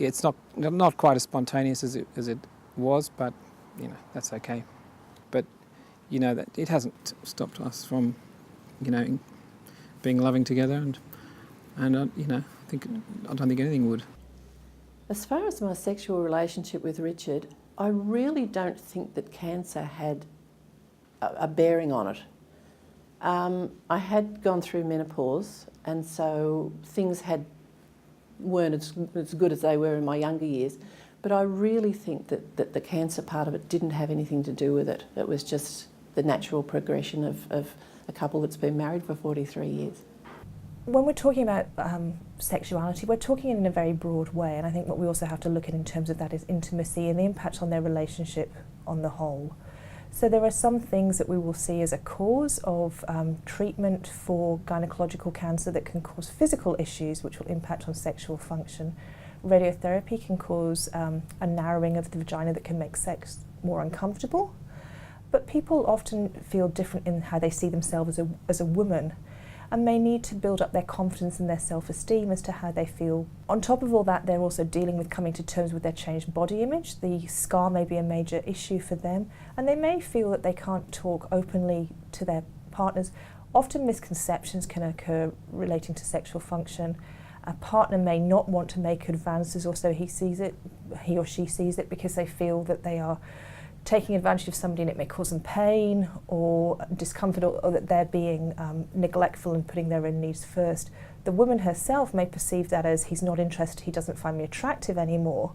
it's not quite as spontaneous as it was, but that's okay. But that it hasn't stopped us from being loving together, and I don't think anything would. As far as my sexual relationship with Richard, I really don't think that cancer had a bearing on it. I had gone through menopause, and so things weren't as good as they were in my younger years. But I really think that the cancer part of it didn't have anything to do with it. It was just the natural progression of a couple that's been married for 43 years. When we're talking about sexuality, we're talking in a very broad way, and I think what we also have to look at in terms of that is intimacy and the impact on their relationship on the whole. So there are some things that we will see as a cause of treatment for gynecological cancer that can cause physical issues which will impact on sexual function. Radiotherapy can cause a narrowing of the vagina that can make sex more uncomfortable, but people often feel different in how they see themselves as a woman, and may need to build up their confidence and their self-esteem as to how they feel. On top of all that, they're also dealing with coming to terms with their changed body image. The scar may be a major issue for them, and they may feel that they can't talk openly to their partners. Often misconceptions can occur relating to sexual function. A partner may not want to make advances, or so he or she sees it, because they feel that they are taking advantage of somebody and it may cause them pain or discomfort, or that they're being neglectful and putting their own needs first. The woman herself may perceive that as, he's not interested, he doesn't find me attractive anymore,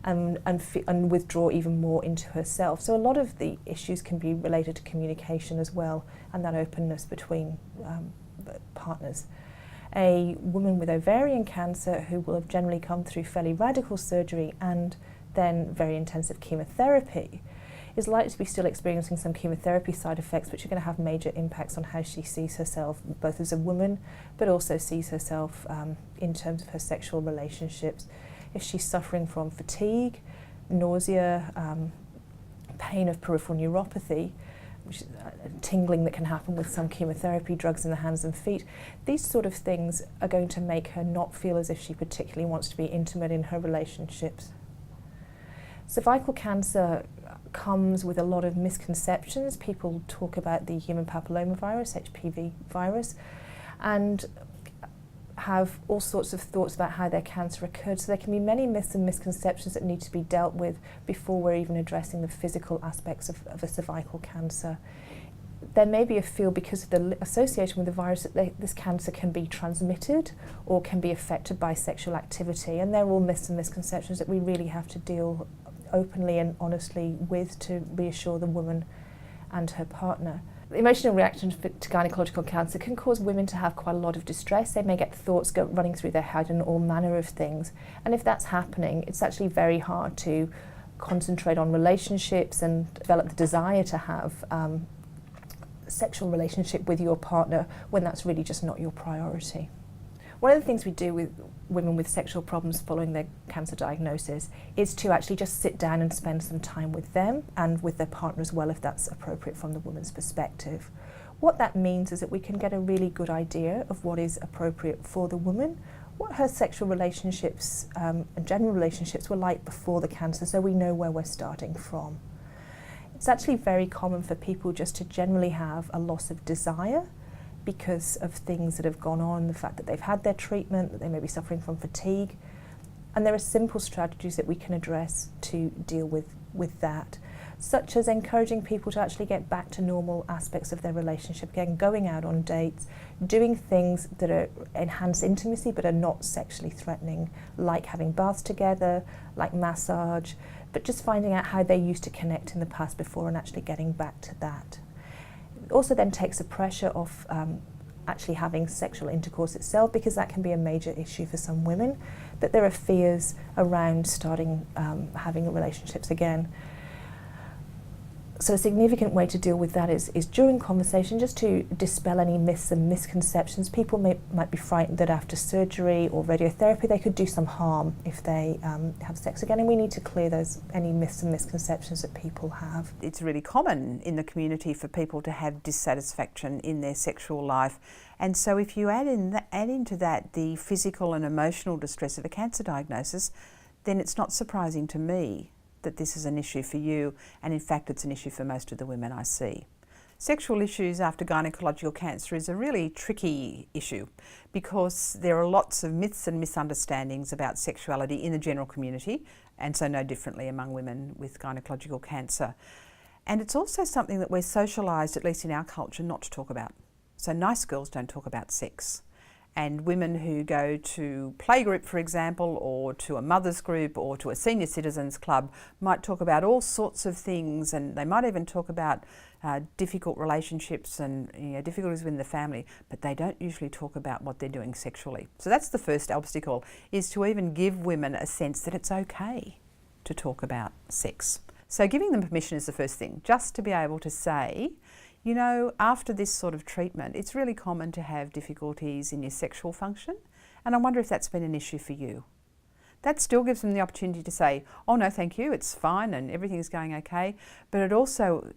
and withdraw even more into herself. So a lot of the issues can be related to communication as well, and that openness between partners. A woman with ovarian cancer who will have generally come through fairly radical surgery and then very intensive chemotherapy is likely to be still experiencing some chemotherapy side effects, which are going to have major impacts on how she sees herself, both as a woman, but also sees herself in terms of her sexual relationships. If she's suffering from fatigue, nausea, pain of peripheral neuropathy, which is tingling that can happen with some chemotherapy drugs in the hands and feet, these sort of things are going to make her not feel as if she particularly wants to be intimate in her relationships. Cervical cancer comes with a lot of misconceptions. People talk about the human papillomavirus, HPV virus, and have all sorts of thoughts about how their cancer occurred. So there can be many myths and misconceptions that need to be dealt with before we're even addressing the physical aspects of a cervical cancer. There may be a feel, because of the association with the virus, that this cancer can be transmitted or can be affected by sexual activity, and they're all myths and misconceptions that we really have to deal openly and honestly with to reassure the woman and her partner. The emotional reaction to gynecological cancer can cause women to have quite a lot of distress. They may get thoughts running through their head and all manner of things, and if that's happening, it's actually very hard to concentrate on relationships and develop the desire to have sexual relationship with your partner when that's really just not your priority. One of the things we do with women with sexual problems following their cancer diagnosis is to actually just sit down and spend some time with them and with their partner as well, if that's appropriate from the woman's perspective. What that means is that we can get a really good idea of what is appropriate for the woman, what her sexual relationships and general relationships were like before the cancer, so we know where we're starting from. It's actually very common for people just to generally have a loss of desire because of things that have gone on, the fact that they've had their treatment, that they may be suffering from fatigue. And there are simple strategies that we can address to deal with that, such as encouraging people to actually get back to normal aspects of their relationship, again, going out on dates, doing things that are enhance intimacy but are not sexually threatening, like having baths together, like massage, but just finding out how they used to connect in the past before and actually getting back to that. It also then takes the pressure off actually having sexual intercourse itself, because that can be a major issue for some women, that there are fears around starting having relationships again. So a significant way to deal with that is during conversation, just to dispel any myths and misconceptions. People might be frightened that after surgery or radiotherapy they could do some harm if they have sex again, and we need to clear any myths and misconceptions that people have. It's really common in the community for people to have dissatisfaction in their sexual life, and so if you add into that the physical and emotional distress of a cancer diagnosis, then it's not surprising to me that this is an issue for you, and in fact it's an issue for most of the women I see. Sexual issues after gynecological cancer is a really tricky issue because there are lots of myths and misunderstandings about sexuality in the general community, and so no differently among women with gynecological cancer. And it's also something that we're socialised, at least in our culture, not to talk about. So nice girls don't talk about sex. And women who go to playgroup, for example, or to a mother's group or to a senior citizens club might talk about all sorts of things, and they might even talk about difficult relationships and difficulties within the family, but they don't usually talk about what they're doing sexually. So that's the first obstacle, is to even give women a sense that it's okay to talk about sex. So giving them permission is the first thing, just to be able to say, you know, after this sort of treatment, it's really common to have difficulties in your sexual function, and I wonder if that's been an issue for you. That still gives them the opportunity to say, oh no, thank you, it's fine and everything's going okay. But it also,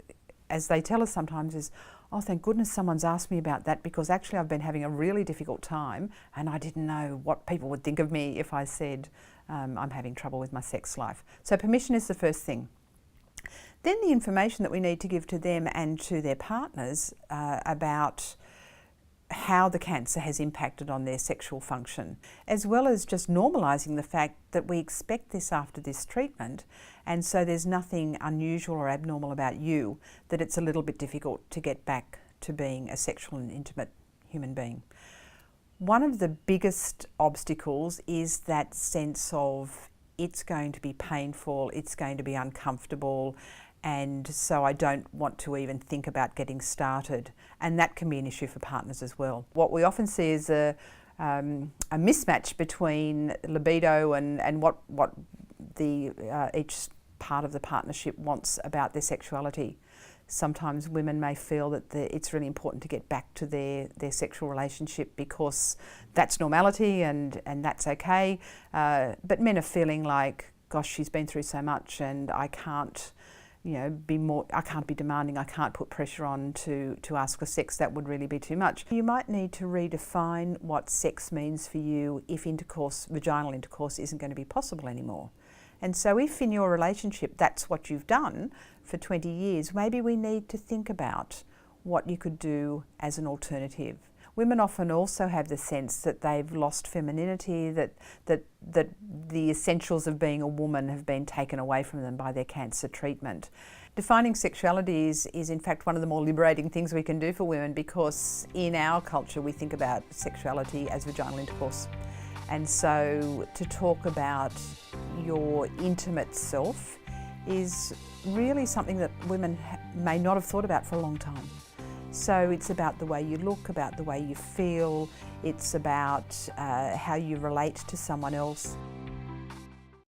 as they tell us sometimes, is, oh, thank goodness someone's asked me about that, because actually I've been having a really difficult time and I didn't know what people would think of me if I said I'm having trouble with my sex life. So permission is the first thing. Then the information that we need to give to them and to their partners about how the cancer has impacted on their sexual function, as well as just normalising the fact that we expect this after this treatment, and so there's nothing unusual or abnormal about you, that it's a little bit difficult to get back to being a sexual and intimate human being. One of the biggest obstacles is that sense of it's going to be painful, it's going to be uncomfortable, and so I don't want to even think about getting started. And that can be an issue for partners as well. What we often see is a mismatch between libido and what each part of the partnership wants about their sexuality. Sometimes women may feel that it's really important to get back to their sexual relationship because that's normality and that's okay. But men are feeling like, gosh, she's been through so much and I can't I can't be demanding, I can't put pressure on to ask for sex, that would really be too much. You might need to redefine what sex means for you if vaginal intercourse isn't going to be possible anymore. And so if in your relationship that's what you've done for 20 years, maybe we need to think about what you could do as an alternative. Women often also have the sense that they've lost femininity, that the essentials of being a woman have been taken away from them by their cancer treatment. Defining sexuality is in fact one of the more liberating things we can do for women, because in our culture we think about sexuality as vaginal intercourse. And so to talk about your intimate self is really something that women may not have thought about for a long time. So it's about the way you look, about the way you feel, it's about how you relate to someone else.